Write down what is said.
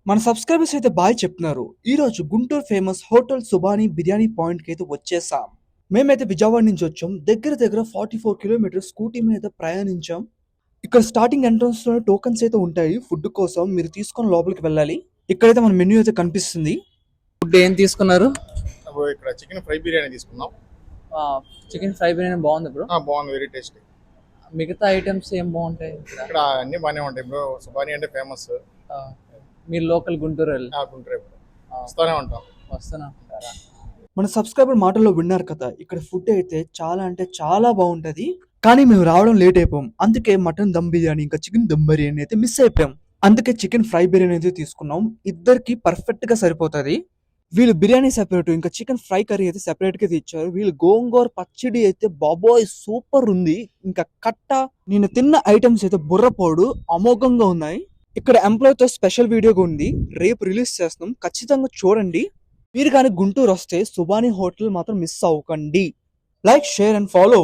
మన సబ్స్క్రైబర్స్ అయితే బాయ్ చెప్తున్నారు. ఈ రోజు Guntur famous hotel Subhani biryani point కి అయితే వచ్చేసాం. మేమైతే విజయవాడ నుంచి వచ్చాం. దగ్గర దగ్గర 44 కిలోమీటర్స్ స్కూటీ మీద ప్రయాణించాం. ఇక్కడ స్టార్టింగ్ ఎంట్రన్స్ లో టోకన్స్ అయితే ఉంటాయి ఫుడ్ కోసం. మీరు తీసుకొని లోపలికి వెళ్ళాలి. ఇక్కడైతే మన మెన్యూ అయితే కనిపిస్తుంది. ఫుడ్ ఏం తీసుకున్నారు? ఇక్కడ చికెన్ ఫ్రై బిర్యానీ తీసుకున్నాం. చికెన్ ఫ్రై బిర్యానీ బాగుంది బ్రో. బాగుంది, వెరీ టేస్టీ. మిగతా ఐటమ్స్ ఏం బాగుంటాయి ఇక్కడ అన్ని బాగానే ఉంటాయి బ్రో. సుబానీ అంటే ఫేమస్. ఆ, మీరు లోకల్ గుంటూరు గుంటూరు వస్తూనే ఉంటాం. వస్తున్నా ఉంటారా? మన సబ్స్క్రైబర్ మాటల్లో విన్నారు కదా, ఇక్కడ ఫుడ్ అయితే చాలా అంటే చాలా బాగుంటది. కానీ మేము రావడం లేట్ అయిపోయాం. అందుకే మటన్ దమ్ బిర్యానీ ఇంకా చికెన్ దమ్ బిర్యానీ అయితే మిస్ అయిపోయాం. అందుకే చికెన్ ఫ్రై బిర్యానీ అయితే తీసుకున్నాం. ఇద్దరికి పర్ఫెక్ట్ గా సరిపోతుంది. వీళ్ళు బిర్యానీ సెపరేట్, ఇంకా చికెన్ ఫ్రై కర్రీ అయితే సెపరేట్ గా తెచ్చారు. వీళ్ళు గోంగూర పచ్చడి అయితే బాబోయ్ సూపర్ ఉంది. ఇంకా కట్ట నేను తిన్న ఐటమ్స్ అయితే బుర్రపోడు అమోఘంగా ఉన్నాయి. ఇక్కడ ఎంప్లాయ్ తో స్పెషల్ వీడియోగా ఉంది, రేపు రిలీజ్ చేస్తున్నాం, ఖచ్చితంగా చూడండి. మీరు కానీ గుంటూరు వస్తే సుబానీ హోటల్ మాత్రం మిస్ అవ్వకండి. Like, share and follow.